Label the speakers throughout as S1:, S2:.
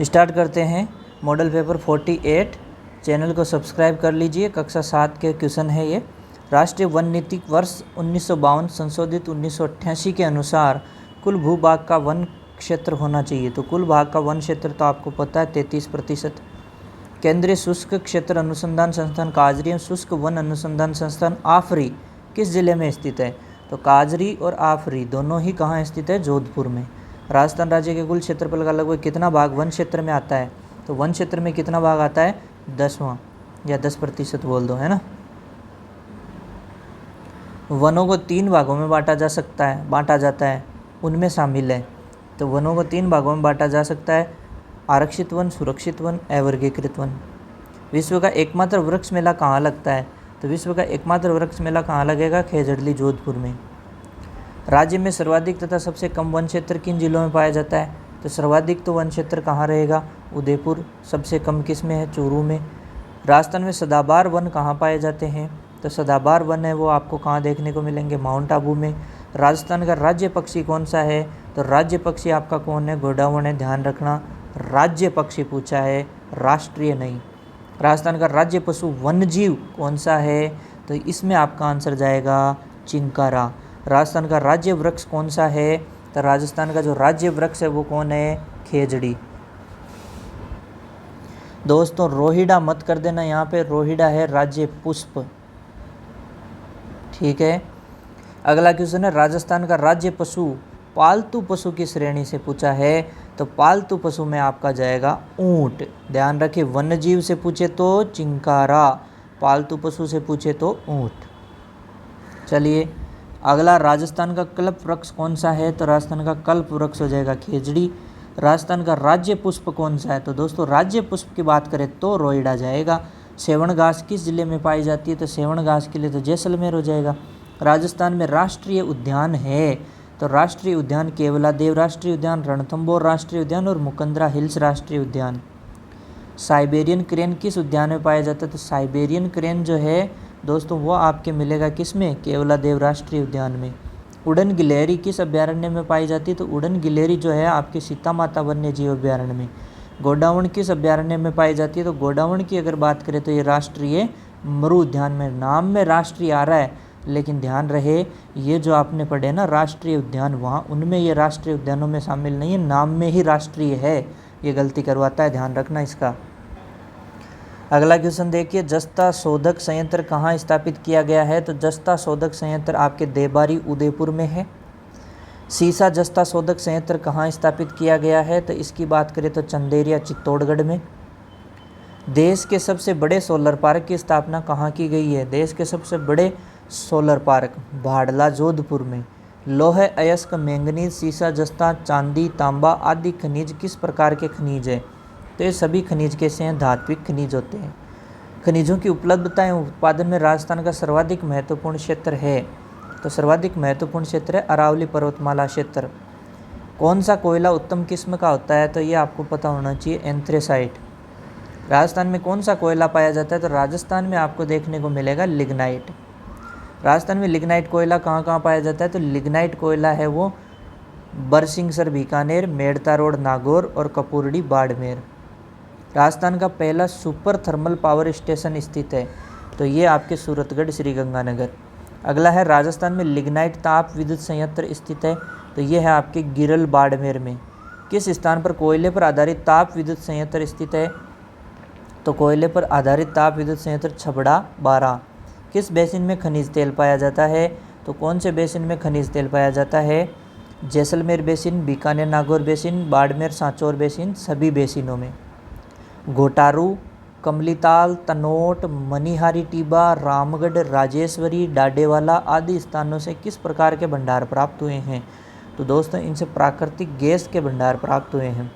S1: Start करते हैं model paper 48। Channel को सब्सक्राइब कर लीजिए। कक्षा 7 के क्वेश्चन है ये। राष्ट्रीय वन नीति वर्ष 1952 संशोधित 1988 के अनुसार कुल भूभाग का वन क्षेत्र होना चाहिए। तो कुल भाग का वन क्षेत्र तो आपको पता है 33%। केंद्रीय शुष्क क्षेत्र अनुसंधान संस्थान काजरी एवं शुष्क वन अनुसंधान संस्थान आफरी किस जिले में स्थित है? तो काजरी और आफरी दोनों ही कहाँ स्थित है? जोधपुर में। राजस्थान राज्य के कुल क्षेत्रफल का लगभग कितना भाग वन क्षेत्र में आता है? तो वन क्षेत्र में कितना भाग आता है? 10वां या 10% बोल दो, है ना। वनों को 3 भागों में बांटा जाता है, उनमें शामिल है। तो वनों को 3 भागों में बांटा जा सकता है: आरक्षित वन, सुरक्षित वन, अवर्गीकृत वन। विश्व का एकमात्र वृक्ष मेला कहाँ लगता है? तो विश्व का एकमात्र वृक्ष मेला कहाँ लगेगा? खेजड़ली, जोधपुर में। राज्य में सर्वाधिक तथा सबसे कम वन क्षेत्र किन जिलों में पाया जाता है? तो सर्वाधिक तो वन क्षेत्र कहाँ रहेगा? उदयपुर। सबसे कम किस में है? चूरू में। राजस्थान में सदाबहार वन कहाँ पाए जाते हैं? तो सदाबहार वन है वो आपको कहाँ देखने को मिलेंगे? माउंट आबू में। राजस्थान का राज्य पक्षी कौन सा है? तो राज्य पक्षी आपका कौन है? गोडावण है। ध्यान रखना, राज्य पक्षी पूछा है, राष्ट्रीय नहीं। राजस्थान का राज्य पशु वन्यजीव कौन सा है? तो इसमें आपका आंसर जाएगा चिंकारा। राजस्थान का राज्य वृक्ष कौन सा है? तो राजस्थान का जो राज्य वृक्ष है वो कौन है? खेजड़ी। दोस्तों रोहिड़ा मत कर देना, यहाँ पे रोहिड़ा है राज्य पुष्प, ठीक है। अगला क्वेश्चन है राजस्थान का राज्य पशु पालतू पशु की श्रेणी से पूछा है। तो पालतू पशु में आपका जाएगा ऊंट। ध्यान रखिए, वन्यजीव से पूछे तो चिंकारा, पालतू पशु से पूछे तो ऊंट। चलिए अगला, राजस्थान का कल्प वृक्ष कौन सा है? तो राजस्थान का कल्प वृक्ष हो जाएगा खेजड़ी। राजस्थान का राज्य पुष्प कौन सा है? तो दोस्तों राज्य पुष्प की बात करें तो रोहिड़ा जाएगा। सेवण घास किस जिले में पाई जाती है? तो सेवण घास के लिए तो जैसलमेर हो जाएगा। राजस्थान में राष्ट्रीय उद्यान है तो राष्ट्रीय उद्यान केवलादेव राष्ट्रीय उद्यान, रणथंभौर राष्ट्रीय उद्यान और मुकंदरा हिल्स राष्ट्रीय उद्यान। साइबेरियन क्रेन किस उद्यान में पाया जाता है? तो साइबेरियन क्रेन जो है दोस्तों वो आपके मिलेगा किस में? केवलादेव राष्ट्रीय उद्यान में। उड़न गिलहरी किस अभ्यारण्य में पाई जाती है? तो उड़न गिलहरी जो है आपके सीता माता वन्य जीव अभ्यारण्य में। गोडावण किस अभ्यारण्य में पाई जाती है? तो गोडावण की अगर बात करें तो ये राष्ट्रीय मरु उद्यान में। नाम में राष्ट्रीय आ रहा है लेकिन ध्यान रहे ये जो आपने पढ़े ना राष्ट्रीय उद्यान, वहाँ उनमें ये राष्ट्रीय उद्यानों में शामिल नहीं है, नाम में ही राष्ट्रीय है, ये गलती करवाता है, ध्यान रखना इसका। अगला क्वेश्चन देखिए, जस्ता शोधक संयंत्र कहाँ स्थापित किया गया है? तो जस्ता शोधक संयंत्र आपके देबारी उदयपुर में है। सीसा जस्ता शोधक संयंत्र कहाँ स्थापित किया गया है? तो इसकी बात करें तो चंदेरिया चित्तौड़गढ़ में। देश के सबसे बड़े सोलर पार्क की स्थापना कहाँ की गई है? देश के सबसे बड़े सोलर पार्क भाडला, जोधपुर में। लौह अयस्क मैंगनीज सीसा जस्ता चांदी तांबा आदि खनिज किस प्रकार के खनिज है? तो ये सभी खनिज कैसे हैं? धात्विक खनिज होते हैं। खनिजों की उपलब्धता एवं उत्पादन में राजस्थान का सर्वाधिक महत्वपूर्ण क्षेत्र है। तो सर्वाधिक महत्वपूर्ण क्षेत्र है अरावली पर्वतमाला क्षेत्र। कौन सा कोयला उत्तम किस्म का होता है? तो ये आपको पता होना चाहिए, एंथ्रेसाइट। राजस्थान में कौन सा कोयला पाया जाता है? तो राजस्थान में आपको देखने को मिलेगा लिग्नाइट। राजस्थान में लिग्नाइट कोयला कहाँ कहाँ पाया जाता है? तो लिग्नाइट कोयला है वो बरसिंहसर बीकानेर, मेड़ता रोड नागौर और कपूरडी बाड़मेर। राजस्थान का पहला सुपर थर्मल पावर स्टेशन स्थित है। तो ये आपके सूरतगढ़ श्रीगंगानगर। अगला है राजस्थान में लिग्नाइट ताप विद्युत संयंत्र स्थित है। तो ये है आपके गिरल बाड़मेर में। किस स्थान पर कोयले पर आधारित ताप विद्युत संयंत्र स्थित है? तो कोयले पर आधारित ताप विद्युत संयंत्र छबड़ा 12। किस बेसिन में खनिज तेल पाया जाता है? तो कौन से बेसिन में खनिज तेल पाया जाता है? Jaisalmer basin, Bikaner Nagaur basin, Barmer Sanchore basin, सभी बेसिनों में। घोटारू, कमलीताल, तनोट, मनिहारी टीबा, रामगढ़, राजेश्वरी, डाडेवाला आदि स्थानों से किस प्रकार के भंडार प्राप्त हुए हैं? तो दोस्तों इनसे प्राकृतिक गैस के भंडार प्राप्त हुए हैं।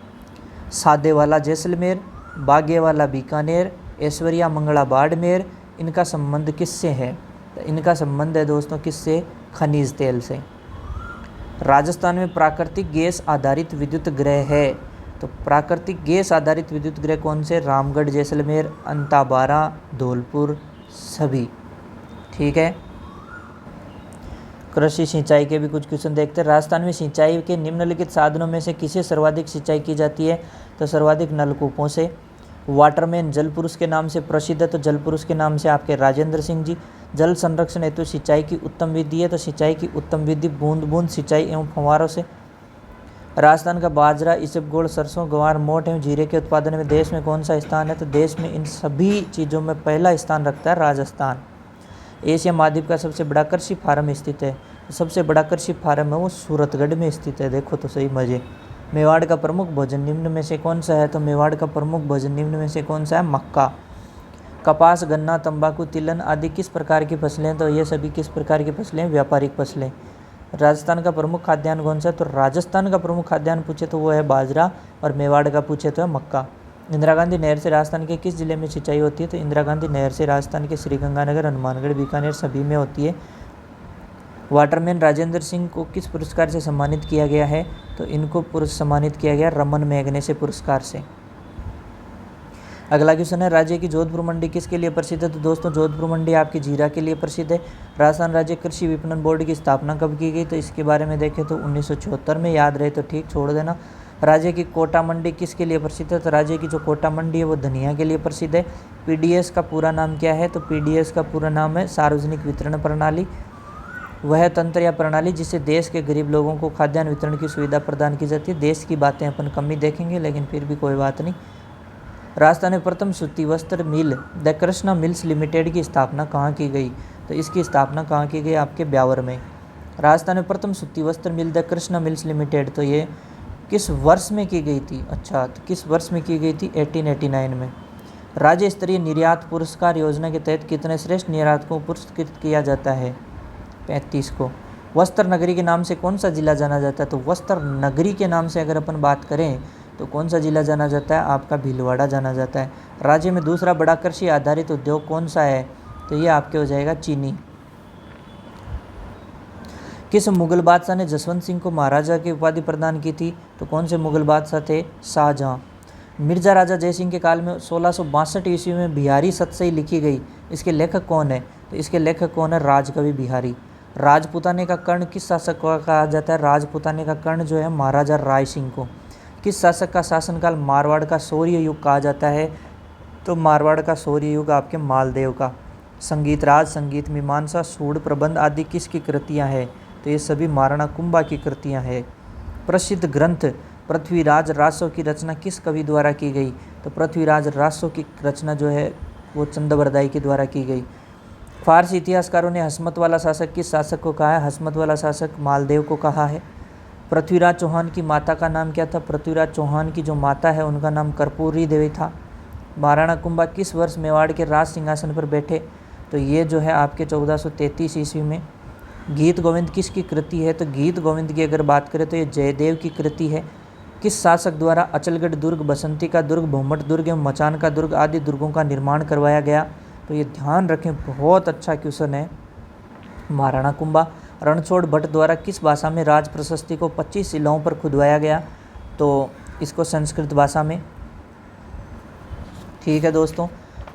S1: सादेवाला जैसलमेर, बागेवाला बीकानेर, ऐश्वर्या मंगला बाड़मेर। इनका संबंध किससे है? तो इनका संबंध है दोस्तों किससे? खनिज तेल से। राजस्थान में प्राकृतिक गैस आधारित विद्युत गृह है। तो प्राकृतिक गैस आधारित विद्युत गृह कौन से? रामगढ़, जैसलमेर, अंताबारा, धौलपुर, सभी, ठीक है। कृषि सिंचाई के भी कुछ क्वेश्चन देखते हैं। राजस्थान में सिंचाई के निम्नलिखित साधनों में से किसे सर्वाधिक सिंचाई की जाती है, तो सर्वाधिक नलकूपों से। वाटरमैन जल पुरुष के नाम से प्रसिद्ध है, तो जल पुरुष के नाम से आपके राजेंद्र सिंह जी। जल संरक्षण हेतु सिंचाई की उत्तम विधि है, तो सिंचाई की उत्तम विधि बूंद बूंद सिंचाई एवं फव्वारों से। राजस्थान का बाजरा, इसबगोल, सरसों, ग्वार, मोठ एवं जीरे के उत्पादन में देश में कौन सा स्थान है, तो देश में इन सभी चीज़ों में पहला स्थान रखता है राजस्थान। एशिया महाद्वीप का सबसे बड़ा कृषि फार्म स्थित है, सबसे बड़ा कृषि फार्म है वो सूरतगढ़ में स्थित है। देखो तो सही मजे। मेवाड़ का प्रमुख भोजन निम्न में से कौन सा है, तो मेवाड़ का प्रमुख भोजन निम्न में से कौन सा है, मक्का। कपास, गन्ना, तंबाकू, तिलहन आदि किस प्रकार की फसलें, तो ये सभी किस प्रकार की फसलें, व्यापारिक फसलें। राजस्थान का प्रमुख खाद्यान्न कौन सा है, तो राजस्थान का प्रमुख खाद्यान्न पूछे तो वो है बाजरा, और मेवाड़ का पूछे तो है मक्का। इंदिरा गांधी नहर से राजस्थान के किस जिले में सिंचाई होती है, तो इंदिरा गांधी नहर से राजस्थान के श्रीगंगानगर, हनुमानगढ़, बीकानेर सभी में होती है। वाटरमैन राजेंद्र सिंह को किस पुरस्कार से सम्मानित किया गया है, तो इनको सम्मानित किया गया रमन मैग्सेसे पुरस्कार से। अगला क्वेश्चन है, राज्य की जोधपुर मंडी किसके लिए प्रसिद्ध है, तो दोस्तों जोधपुर मंडी आपकी जीरा के लिए प्रसिद्ध है। राजस्थान राज्य कृषि विपणन बोर्ड की स्थापना कब की गई, तो इसके बारे में देखें तो 1974 में, याद रहे तो ठीक, छोड़ देना। राज्य की कोटा मंडी किसके लिए प्रसिद्ध है, तो राज्य की जो कोटा मंडी है वो धनिया के लिए प्रसिद्ध है। पीडीएस का पूरा नाम क्या है, तो पीडीएस का पूरा नाम है सार्वजनिक वितरण प्रणाली। वह तंत्र या प्रणाली जिससे देश के गरीब लोगों को खाद्यान्न वितरण की सुविधा प्रदान की जाती है। देश की बातें अपन कम ही देखेंगे, लेकिन फिर भी कोई बात नहीं। राजस्थान में प्रथम सूती वस्त्र मिल द कृष्णा मिल्स लिमिटेड की स्थापना कहाँ की गई, तो इसकी स्थापना कहाँ की गई, आपके ब्यावर में। राजस्थान में प्रथम सूती वस्त्र मिल द कृष्णा मिल्स लिमिटेड, तो ये किस वर्ष में की गई थी, अच्छा तो किस वर्ष में की गई थी, 1889 में। राज्य स्तरीय निर्यात पुरस्कार योजना के तहत कितने श्रेष्ठ निर्यातकों को पुरस्कृत किया जाता है, 35 को। वस्त्र नगरी के नाम से कौन सा जिला जाना जाता है, तो वस्त्र नगरी के नाम से अगर अपन बात करें तो कौन सा जिला जाना जाता है, आपका भीलवाड़ा जाना जाता है। राज्य में दूसरा बड़ा कृषि आधारित उद्योग कौन सा है, तो ये आपके हो जाएगा चीनी। किस मुगल बादशाह ने जसवंत सिंह को महाराजा की उपाधि प्रदान की थी, तो कौन से मुगल बादशाह थे, शाहजहां। मिर्जा राजा जयसिंह के काल में 1662 ईस्वी में बिहारी सतसई लिखी गई, इसके लेखक कौन है, तो इसके लेखक कौन है, राजकवि बिहारी। राजपूताने का कर्ण किस शासक को कहा जाता है, राजपूताने का कर्ण जो है महाराजा राय सिंह को। किस शासक का शासनकाल मारवाड़ का शौर्य युग कहा जाता है, तो मारवाड़ का शौर्य युग आपके मालदेव का। संगीत राज, संगीत मीमांसा, सूढ़ प्रबंध आदि किसकी कृतियां हैं, तो ये सभी महाराणा कुंभा की कृतियां हैं। प्रसिद्ध ग्रंथ पृथ्वीराज रासो की रचना किस कवि द्वारा की गई, तो पृथ्वीराज रासो की रचना जो है वो चंद्रबरदाई के द्वारा की गई। फारसी इतिहासकारों ने हसमत वाला शासक किस शासक को कहा है, हसमत वाला शासक मालदेव को कहा है। पृथ्वीराज चौहान की माता का नाम क्या था, पृथ्वीराज चौहान की जो माता है उनका नाम कर्पूरी देवी था। महाराणा कुंभा किस वर्ष मेवाड़ के राज सिंहासन पर बैठे, तो ये जो है आपके 1433 ईस्वी में। गीत गोविंद किसकी कृति है, तो गीत गोविंद की अगर बात करें तो ये जयदेव की कृति है। किस शासक द्वारा अचलगढ़ दुर्ग, बसंती का दुर्ग, भोमट दुर्ग एवं मचान का दुर्ग आदि दुर्गों का निर्माण करवाया गया, तो ये ध्यान रखें, बहुत अच्छा क्वेश्चन है, महाराणा कुंभा। रणछोड़ भट्ट द्वारा किस भाषा में राज प्रशस्ति को 25 शिलाओं पर खुदवाया गया, तो इसको संस्कृत भाषा में। ठीक है दोस्तों,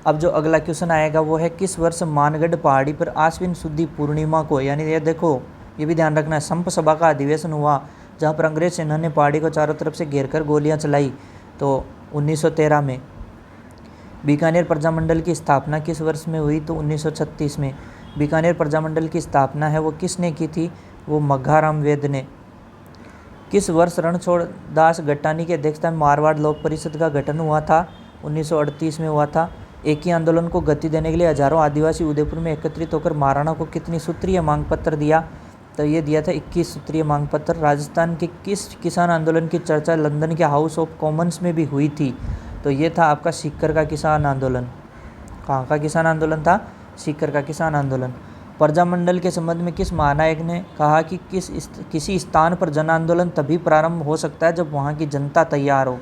S1: अब जो अगला क्वेश्चन आएगा वो है किस वर्ष मानगढ़ पहाड़ी पर आश्विन शुद्धि पूर्णिमा को, यानी ये देखो ये भी ध्यान रखना है, संप सभा का अधिवेशन हुआ जहाँ पर अंग्रेज सेना ने पहाड़ी को चारों तरफ से घेर कर गोलियाँ चलाई, तो 1913 में। बीकानेर प्रजामंडल की स्थापना किस वर्ष में हुई, तो 1936 में। बीकानेर प्रजामंडल की स्थापना है वो किसने की थी, वो मघाराम वेद ने। किस वर्ष रणछोड़ दास गट्टानी की अध्यक्षता में मारवाड़ लोक परिषद का गठन हुआ था, 1938 में हुआ था। एक ही आंदोलन को गति देने के लिए हजारों आदिवासी उदयपुर में एकत्रित होकर महाराणा को कितनी सूत्रीय मांग पत्र दिया, तो ये दिया था 21 सूत्रीय मांग पत्र। राजस्थान के किस किसान आंदोलन की चर्चा लंदन के हाउस ऑफ कॉमन्स में भी हुई थी, तो ये था आपका सीकर का किसान आंदोलन। कहाँ का किसान आंदोलन था, सीकर का किसान आंदोलन। प्रजामंडल के संबंध में किस महानायक ने कहा कि किसी स्थान पर जन आंदोलन तभी प्रारंभ हो सकता है जब वहाँ की जनता तैयार हो,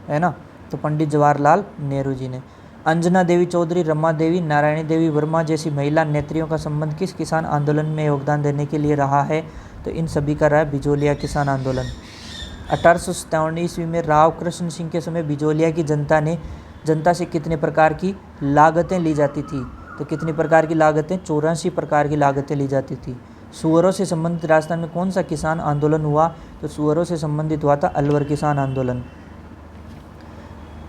S1: है ना, तो पंडित जवाहरलाल नेहरू जी ने। अंजना देवी चौधरी, रमा देवी, नारायणी देवी वर्मा जैसी महिला नेत्रियों का संबंध किस किसान आंदोलन में योगदान देने के लिए रहा है, तो इन सभी का रहा है बिजोलिया किसान आंदोलन। 1857 ईस्वी में राव कृष्ण सिंह के समय बिजोलिया की जनता से कितने प्रकार की लागतें ली जाती थी, तो कितनी प्रकार की लागतें, 84 प्रकार की लागतें ली जाती थी। सुअरों से संबंधित राजस्थान में कौन सा किसान आंदोलन हुआ? तो सुअरों से संबंधित हुआ था अलवर किसान आंदोलन।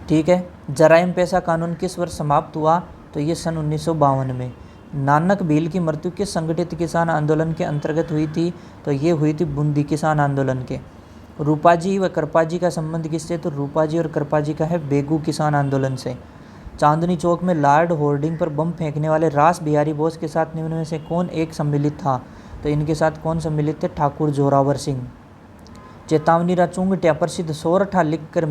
S1: ठीक है। जराइम पेशा कानून किस वर्ष समाप्त हुआ? तो ये सन 1952 में। नानक भील की मृत्यु किस संगठित किसान आंदोलन के अंतर्गत हुई थी? तो ये हुई थी बूंदी किसान आंदोलन के। रूपाजी व कृपाजी का संबंध किससे? तो रूपाजी और कृपाजी का है बेगू किसान आंदोलन से। चांदनी चौक में लॉर्ड होर्डिंग पर बम फेंकने वाले रास बिहारी बोस के साथ निम्न में से कौन एक सम्मिलित था? तो इनके साथ कौन सम्मिलित थे? ठाकुर जोरावर सिंह। चेतावनी चुंगटिया प्रसिद्ध सोरठा लिखकर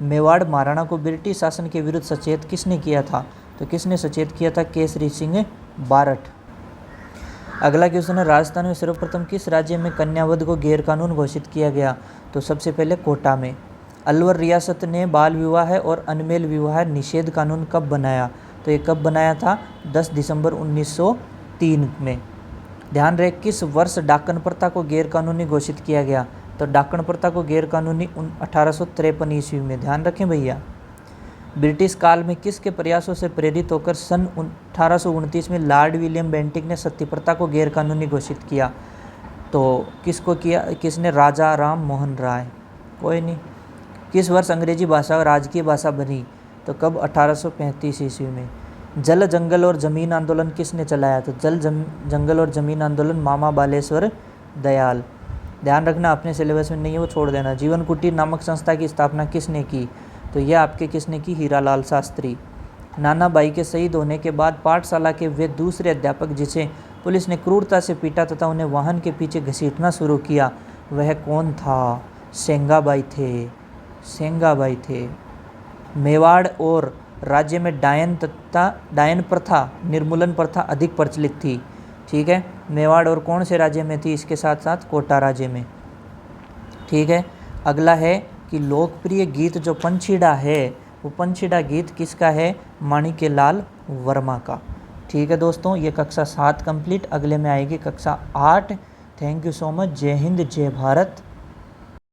S1: मेवाड़ महाराणा को ब्रिटिश शासन के विरुद्ध सचेत किसने किया था? तो किसने सचेत किया था? केसरी सिंह बारठ। अगला क्वेश्चन है, राजस्थान में सर्वप्रथम किस राज्य में कन्यावध को गैरकानून घोषित किया गया? तो सबसे पहले कोटा में। अलवर रियासत ने बाल विवाह और अनमेल विवाह निषेध कानून कब बनाया? तो ये कब बनाया था? 10 दिसंबर 1903 में। ध्यान रहे किस वर्ष डाकन प्रथा को गैरकानूनी घोषित किया गया? तो डाकन प्रथा को गैरकानूनी 1853 ईस्वी में। ध्यान रखें भैया। ब्रिटिश काल में किसके प्रयासों से प्रेरित होकर सन 1829 में लॉर्ड विलियम बेंटिक ने सती प्रथा को गैरकानूनी घोषित किया? तो किसको किया? किसने? राजा राम मोहन राय। कोई नहीं। किस वर्ष अंग्रेजी भाषा राजकीय भाषा बनी? तो कब? 1835 ईस्वी में। जल जंगल और जमीन आंदोलन किसने चलाया? तो जल जंगल और जमीन आंदोलन मामा बालेश्वर दयाल। ध्यान रखना अपने सिलेबस में नहीं है वो छोड़ देना। जीवन कुटीर नामक संस्था की स्थापना किसने की? तो यह आपके किसने की? हीरालाल शास्त्री। नाना भाई के शहीद होने के बाद पाठशाला के वे दूसरे अध्यापक जिसे पुलिस ने क्रूरता से पीटा तथा उन्हें वाहन के पीछे घसीटना शुरू किया वह कौन था? सेंगाबाई थे। सेंगाबाई थे। मेवाड़ और राज्य में डायन प्रथा निर्मूलन प्रथा अधिक प्रचलित थी। ठीक है। मेवाड़ और कौन से राज्य में थी? इसके साथ साथ कोटा राज्य में। ठीक है। अगला है कि लोकप्रिय गीत जो पंछीड़ा है वो पंछीड़ा गीत किसका है? माणिक्यलाल वर्मा का। ठीक है दोस्तों, ये कक्षा 7 कंप्लीट। अगले में आएगी कक्षा 8। Thank you so much. जय हिंद, जय भारत।